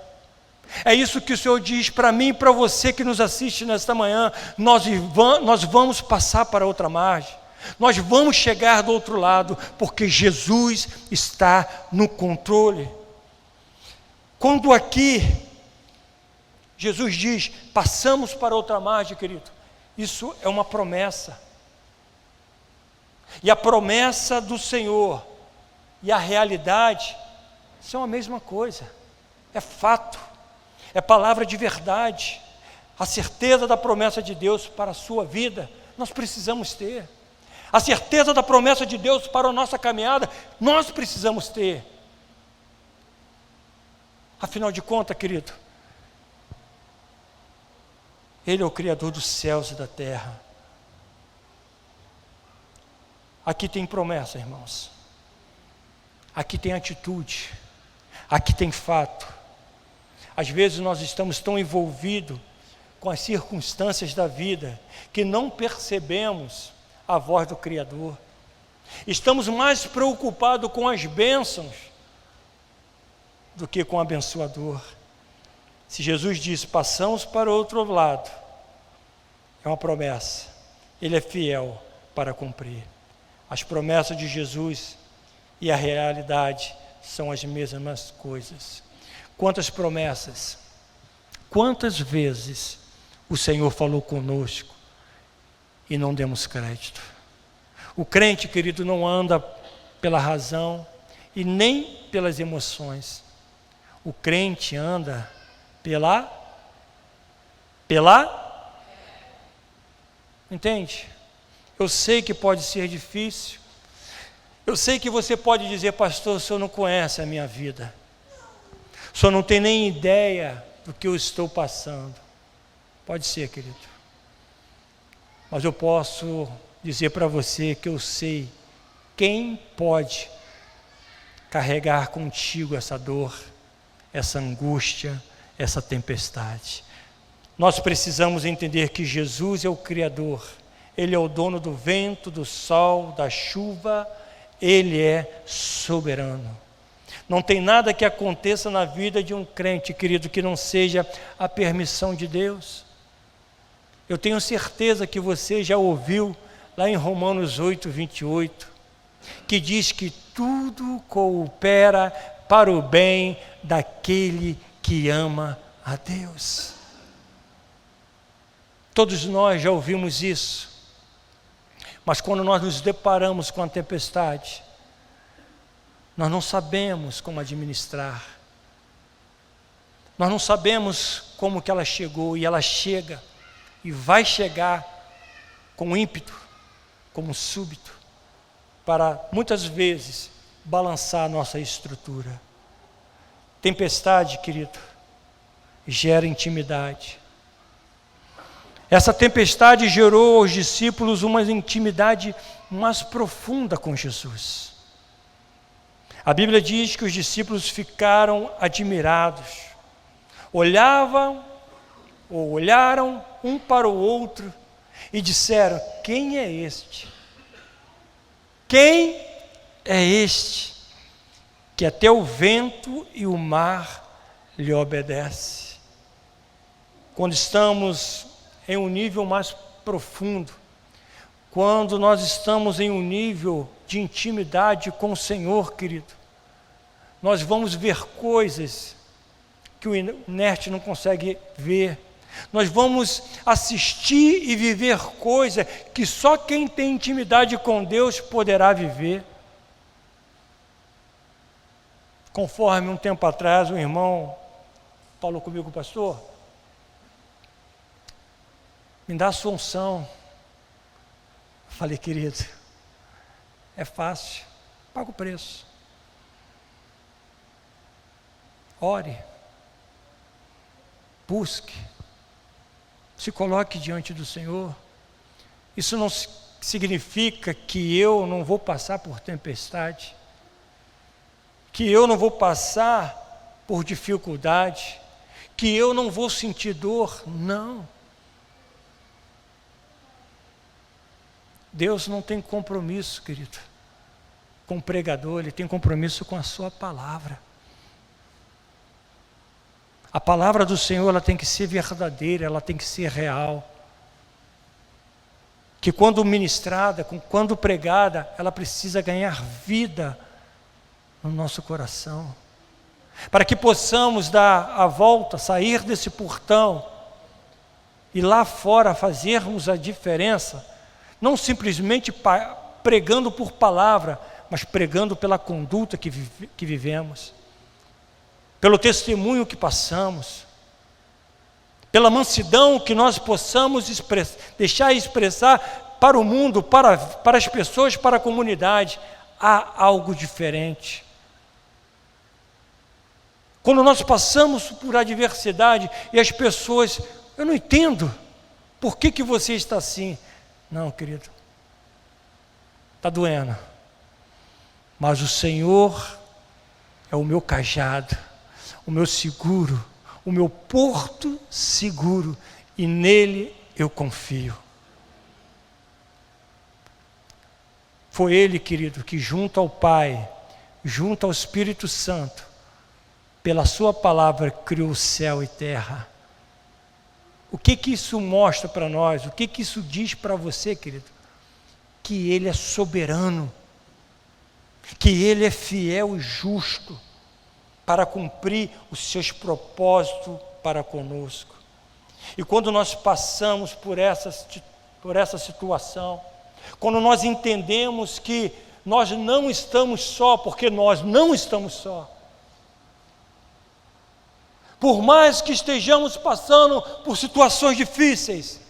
É isso que o Senhor diz para mim e para você que nos assiste nesta manhã. Nós vamos passar para outra margem. Nós vamos chegar do outro lado, porque Jesus está no controle. Quando aqui Jesus diz: passamos para outra margem, querido, isso é uma promessa. E a promessa do Senhor e a realidade são a mesma coisa. É fato. É palavra de verdade. A certeza da promessa de Deus para a sua vida, nós precisamos ter. A certeza da promessa de Deus para a nossa caminhada, nós precisamos ter. Afinal de contas, querido, Ele é o Criador dos céus e da terra. Aqui tem promessa, irmãos. Aqui tem atitude. Aqui tem fato. Às vezes nós estamos tão envolvidos com as circunstâncias da vida que não percebemos a voz do Criador. Estamos mais preocupados com as bênçãos do que com o abençoador. Se Jesus disse: passamos para o outro lado, é uma promessa. Ele é fiel para cumprir. As promessas de Jesus e a realidade são as mesmas coisas. Quantas promessas, quantas vezes o Senhor falou conosco e não demos crédito. O crente, querido, não anda pela razão e nem pelas emoções. O crente anda entende? Eu sei que pode ser difícil. Eu sei que você pode dizer: pastor, o senhor não conhece a minha vida. O senhor não tem nem ideia do que eu estou passando. Pode ser, querido. Mas eu posso dizer para você que eu sei quem pode carregar contigo essa dor, essa angústia, essa tempestade. Nós precisamos entender que Jesus é o Criador. Ele é o dono do vento, do sol, da chuva. Ele é soberano. Não tem nada que aconteça na vida de um crente, querido, que não seja a permissão de Deus. Eu tenho certeza que você já ouviu lá em Romanos 8, 28, que diz que tudo coopera para o bem daquele que ama a Deus. Todos nós já ouvimos isso, mas quando nós nos deparamos com a tempestade, nós não sabemos como administrar. Nós não sabemos como que ela chegou, e ela chega, e vai chegar com ímpeto, como súbito, para muitas vezes balançar a nossa estrutura. Tempestade, querido, gera intimidade. Essa tempestade gerou aos discípulos uma intimidade mais profunda com Jesus. A Bíblia diz que os discípulos ficaram admirados, olharam um para o outro e disseram: quem é este? Quem é este que até o vento e o mar lhe obedecem? Quando estamos em um nível mais profundo, quando nós estamos em um nível de intimidade com o Senhor, querido, nós vamos ver coisas que o inerte não consegue ver. Nós vamos assistir e viver coisas que só quem tem intimidade com Deus poderá viver. Conforme um tempo atrás um irmão falou comigo: pastor, me dá a sua unção. Eu falei: querido, é fácil. paga o preço. Ore, busque, se coloque diante do Senhor. Isso não significa que eu não vou passar por tempestade, que eu não vou passar por dificuldade, que eu não vou sentir dor. Não. Deus não tem compromisso, querido, com o pregador, Ele tem compromisso com a sua palavra. A palavra do Senhor, ela tem que ser verdadeira, ela tem que ser real. Que quando ministrada, quando pregada, ela precisa ganhar vida no nosso coração. Para que possamos dar a volta, sair desse portão e lá fora fazermos a diferença, não simplesmente pregando por palavra, mas pregando pela conduta que vivemos, pelo testemunho que passamos, pela mansidão que nós possamos deixar expressar para o mundo, para as pessoas, para a comunidade. Há algo diferente. Quando nós passamos por adversidade e as pessoas, eu não entendo, por que você está assim? Não, querido, está doendo, mas o Senhor é o meu cajado, o meu seguro, o meu porto seguro, e nele eu confio. Foi Ele, querido, que junto ao Pai, junto ao Espírito Santo, pela sua palavra criou céu e terra. O que isso mostra para nós? O que isso diz para você, querido? Que Ele é soberano, que Ele é fiel e justo para cumprir os seus propósitos para conosco. E quando nós passamos por essa situação, quando nós entendemos que nós não estamos só, porque nós não estamos só, por mais que estejamos passando por situações difíceis,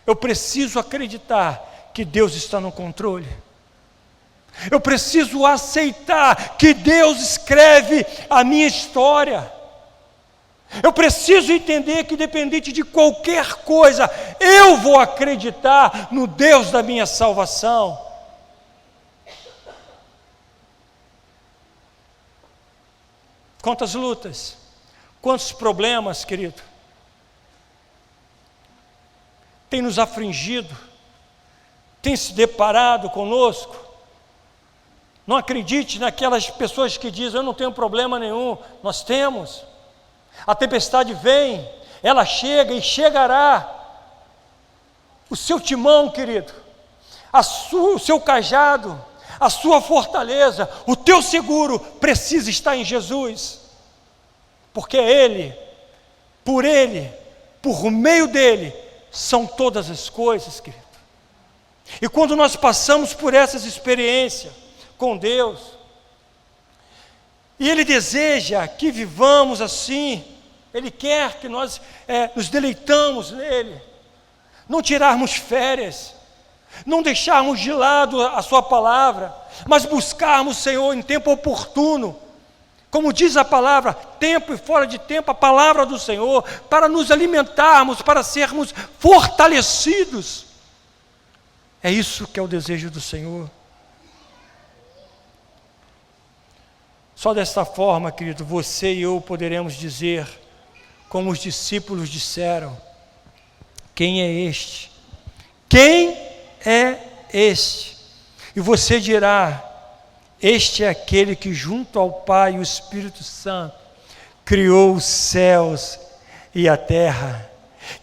eu preciso acreditar que Deus está no controle. Eu preciso aceitar que Deus escreve a minha história. Eu preciso entender que, independente de qualquer coisa, eu vou acreditar no Deus da minha salvação. Quantas lutas, quantos problemas, querido, tem nos afligido, tem se deparado conosco. Não acredite naquelas pessoas que dizem, eu não tenho problema nenhum. Nós temos. A tempestade vem, ela chega e chegará. O seu timão, querido, o seu cajado, a sua fortaleza, o teu seguro precisa estar em Jesus. Porque Ele, por meio dEle, são todas as coisas, querido. E quando nós passamos por essas experiências com Deus, e Ele deseja que vivamos assim, Ele quer que nós nos deleitamos nele, não tirarmos férias, não deixarmos de lado a sua palavra, mas buscarmos o Senhor em tempo oportuno, como diz a palavra, tempo e fora de tempo, a palavra do Senhor, para nos alimentarmos, para sermos fortalecidos. É isso que é o desejo do Senhor. Só desta forma, querido, você e eu poderemos dizer, como os discípulos disseram, quem é este? Quem é este? E você dirá, este é aquele que junto ao Pai e o Espírito Santo criou os céus e a terra.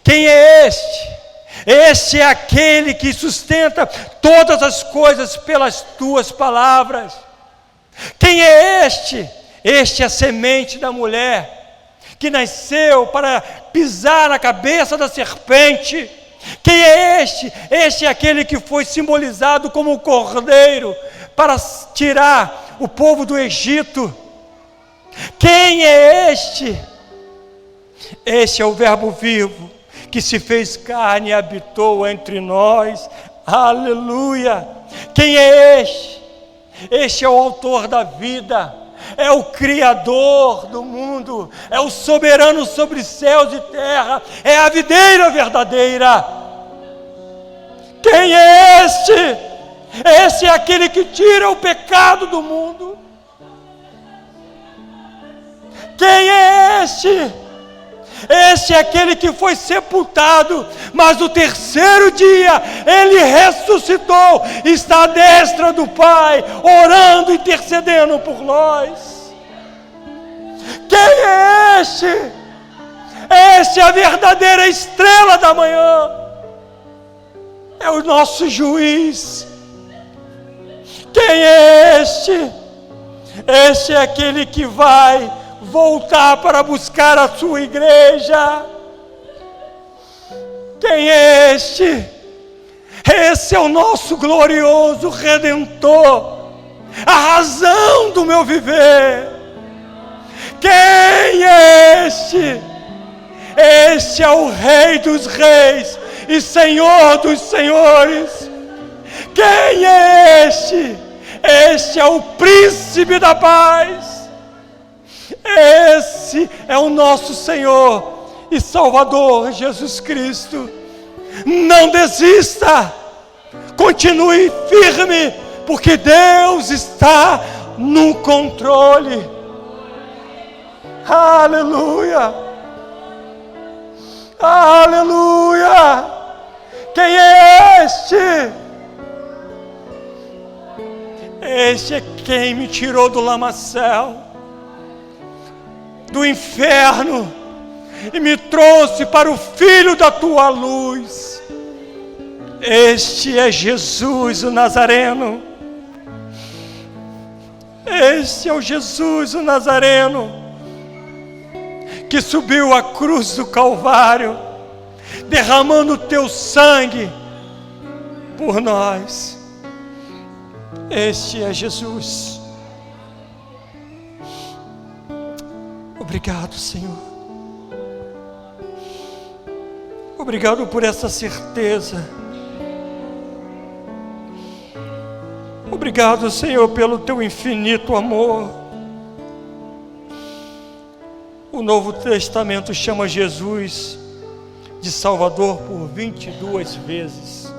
Quem é este? Este é aquele que sustenta todas as coisas pelas tuas palavras. Quem é este? Este é a semente da mulher, que nasceu para pisar na cabeça da serpente. Quem é este? Este é aquele que foi simbolizado como o cordeiro, para tirar o povo do Egito. Quem é este? Este é o Verbo vivo, que se fez carne e habitou entre nós. Aleluia! Quem é este? Este é o autor da vida, é o Criador do mundo, é o soberano sobre céus e terra, é a videira verdadeira. Quem é este? Este é aquele que tira o pecado do mundo. Quem é este? Este é aquele que foi sepultado, mas no terceiro dia ele ressuscitou, está à destra do Pai, orando, intercedendo por nós. Quem é este? Este é a verdadeira estrela da manhã, é o nosso juiz. Quem é este? Este é aquele que vai voltar para buscar a sua igreja. Quem é este? Esse é o nosso glorioso Redentor, a razão do meu viver. Quem é este? Este é o Rei dos Reis e Senhor dos Senhores. Quem é este? Este é o Príncipe da Paz. Esse é o nosso Senhor e Salvador Jesus Cristo. Não desista, continue firme, porque Deus está no controle. Aleluia, aleluia. Quem é este? Este é quem me tirou do lamaçal, do inferno, e me trouxe para o Filho da tua luz. Este é Jesus o Nazareno. Este é o Jesus o Nazareno, que subiu a cruz do Calvário, derramando o teu sangue por nós. Este é Jesus. Obrigado, Senhor. Obrigado por essa certeza. Obrigado, Senhor, pelo teu infinito amor. O Novo Testamento chama Jesus de Salvador por 22 vezes.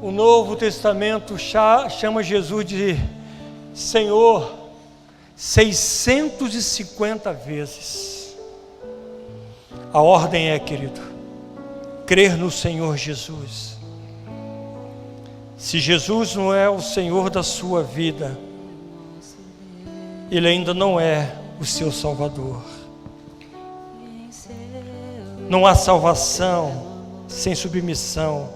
O Novo Testamento chama Jesus de Senhor 650 vezes. A ordem é, querido, crer no Senhor Jesus. Se Jesus não é o Senhor da sua vida, Ele ainda não é o seu Salvador. Não há salvação sem submissão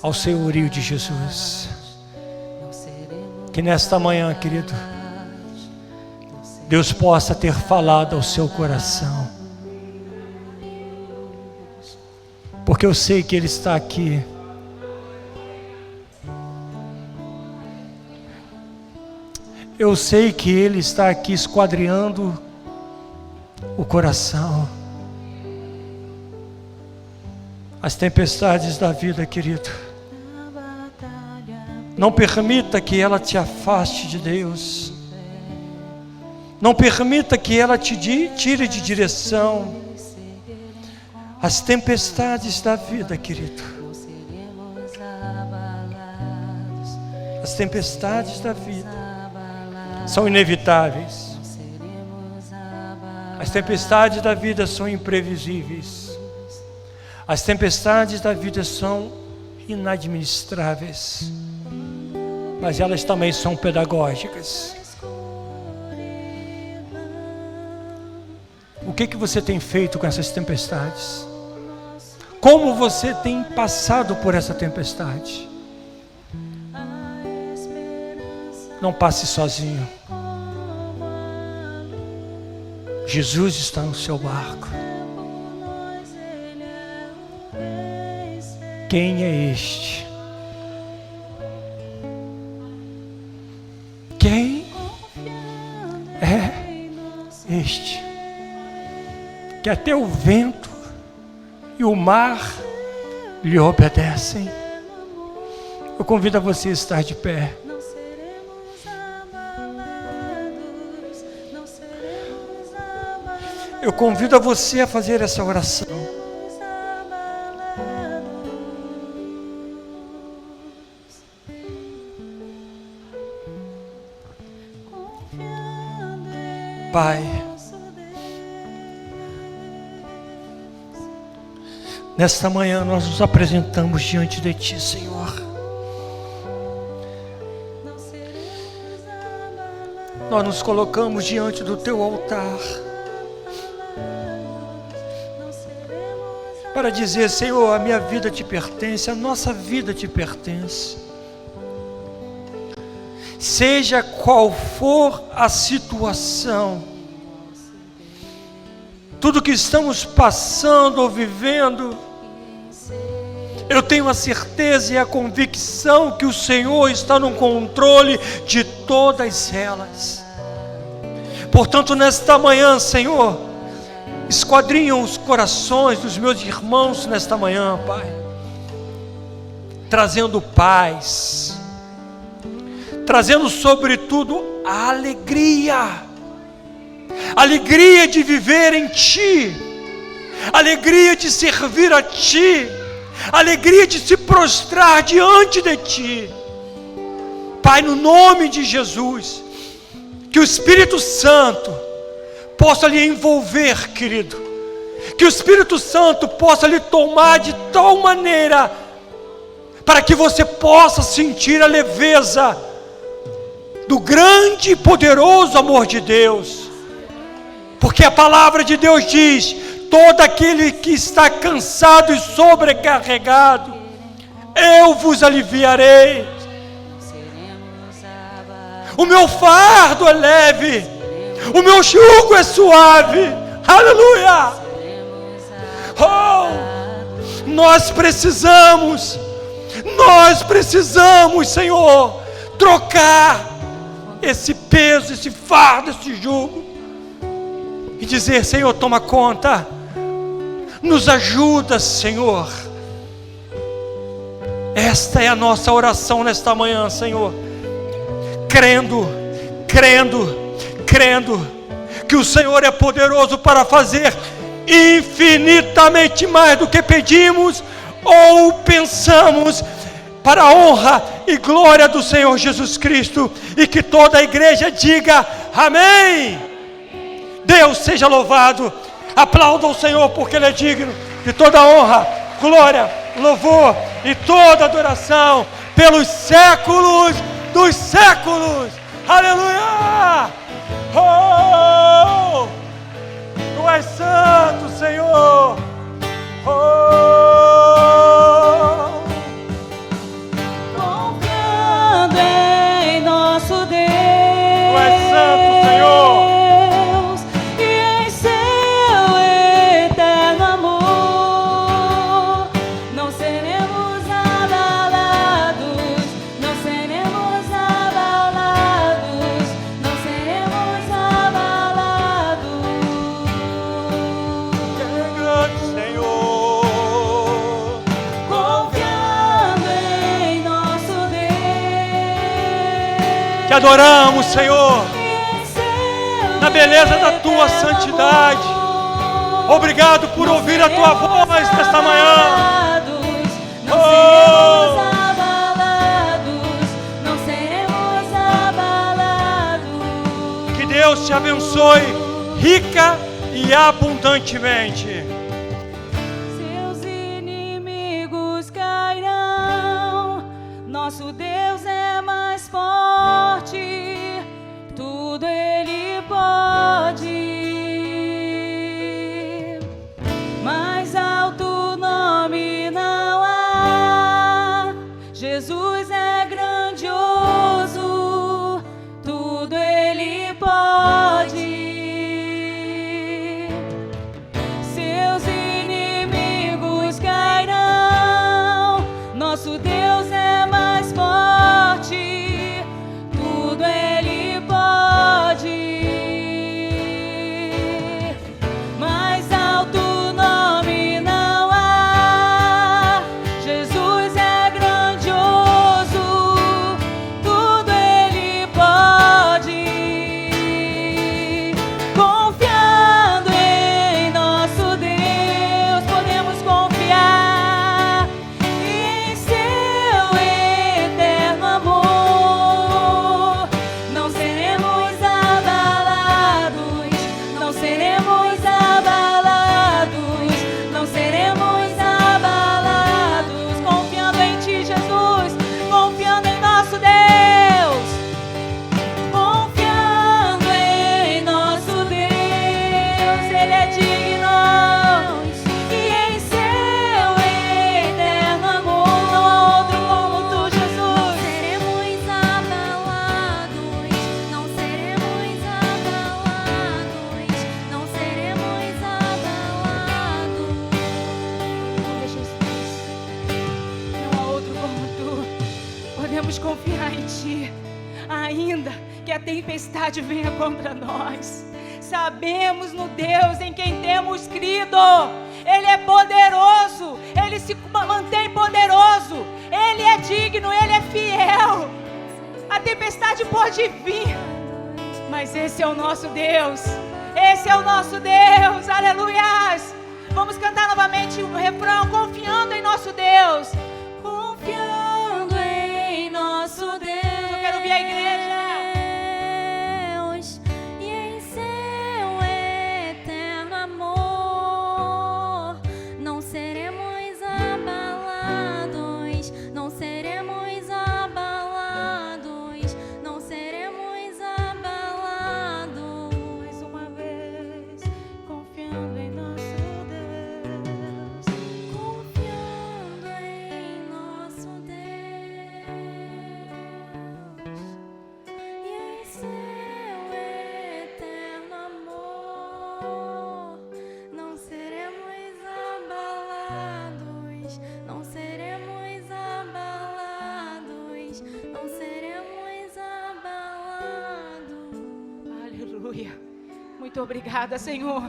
ao senhorio de Jesus. Que nesta manhã, querido, Deus possa ter falado ao seu coração, porque eu sei que Ele está aqui. Eu sei que Ele está aqui esquadrinhando o coração. As tempestades da vida, querido, não permita que ela te afaste de Deus. Não permita que ela te tire de direção. As tempestades da vida, querido, as tempestades da vida são inevitáveis. As tempestades da vida são imprevisíveis. As tempestades da vida são inadministráveis, mas elas também são pedagógicas. O que você tem feito com essas tempestades? Como você tem passado por essa tempestade? Não passe sozinho. Jesus está no seu barco. Quem é este? Quem é este? Que até o vento e o mar lhe obedecem. Eu convido a você a estar de pé. Eu convido a você a fazer essa oração. Pai, nesta manhã nós nos apresentamos diante de Ti, Senhor. Nós nos colocamos diante do Teu altar para dizer: Senhor, a minha vida Te pertence, a nossa vida Te pertence. Seja qual for a situação, tudo que estamos passando ou vivendo, eu tenho a certeza e a convicção que o Senhor está no controle de todas elas. Portanto, nesta manhã, Senhor, esquadrinham os corações dos meus irmãos nesta manhã, Pai, trazendo paz, trazendo sobretudo a alegria de viver em Ti, alegria de servir a Ti, alegria de se prostrar diante de Ti. Pai, no nome de Jesus, que o Espírito Santo possa lhe envolver, querido, que o Espírito Santo possa lhe tomar de tal maneira, para que você possa sentir a leveza do grande e poderoso amor de Deus, porque a palavra de Deus diz: todo aquele que está cansado e sobrecarregado, eu vos aliviarei. O meu fardo é leve, o meu jugo é suave. Aleluia! Oh, nós precisamos, Senhor, trocar esse peso, esse fardo, esse jugo, e dizer: Senhor, toma conta, nos ajuda, Senhor. Esta é a nossa oração nesta manhã, Senhor, crendo que o Senhor é poderoso para fazer infinitamente mais do que pedimos ou pensamos, para a honra e glória do Senhor Jesus Cristo, e que toda a igreja diga amém. Deus seja louvado. Aplauda o Senhor, porque Ele é digno de toda honra, glória, louvor e toda adoração pelos séculos dos séculos. Aleluia! Oh, Tu és santo, Senhor. Confiando em nosso Deus, Tu és santo, Senhor. E em seu eterno amor, não seremos abalados, não seremos abalados, não seremos abalados. Que é grande, Senhor. Confiando em nosso Deus, Te adoramos, Senhor, e em seu na beleza da Tua santidade. Obrigado por ouvir a Tua voz nesta manhã. Não Oh! seremos abalados, não seremos abalados. Que Deus te abençoe rica e abundantemente. Seus inimigos cairão, nosso Deus é mais forte, tudo Ele pode. Mais alto nome não há, Jesus é grandioso, tudo Ele pode. Seus inimigos cairão, nosso Deus é mais forte, tudo Ele podemos confiar em Ti, ainda que a tempestade venha contra nós. Sabemos no Deus em quem temos crido. Ele é poderoso, Ele se mantém poderoso, Ele é digno, Ele é fiel. A tempestade pode vir, mas esse é o nosso Deus, esse é o nosso Deus, aleluias. Vamos cantar novamente o refrão, confiando em nosso Deus. Confiando em nosso Deus. Eu quero ouvir a igreja. E em seu eterno amor, não seremos abalados, não seremos abalados, não seremos abalados. Mais uma vez, confiando em nosso Deus. Confiando em nosso Deus, e em seu eterno amor, não seremos abalados, não seremos abalados, não seremos abalados. Aleluia. Muito obrigada, Senhor,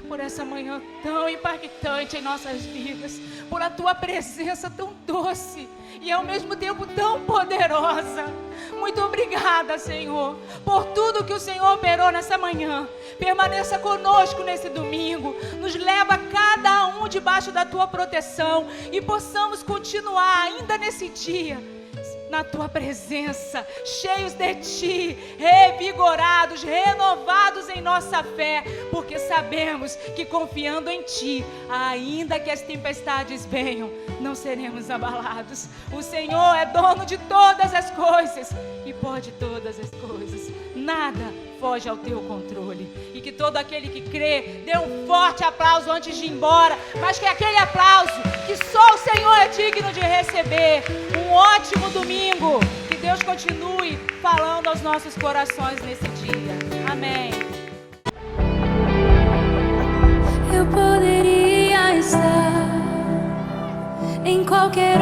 por essa manhã tão impactante em nossas vidas, por a Tua presença tão doce e ao mesmo tempo tão poderosa. Muito obrigada, Senhor, por tudo que o Senhor operou nessa manhã. Permaneça conosco nesse domingo, nos leva cada um debaixo da Tua proteção e possamos continuar ainda nesse dia na Tua presença, cheios de Ti, revigorados, renovados em nossa fé, porque sabemos que confiando em Ti, ainda que as tempestades venham, não seremos abalados. O Senhor é dono de todas as coisas e pode todas as coisas. Nada foge ao Teu controle. E que todo aquele que crê dê um forte aplauso antes de ir embora, mas que aquele aplauso que só o Senhor é digno de receber. Um ótimo domingo. Que Deus continue falando aos nossos corações nesse dia. Amém. Eu poderia estar em qualquer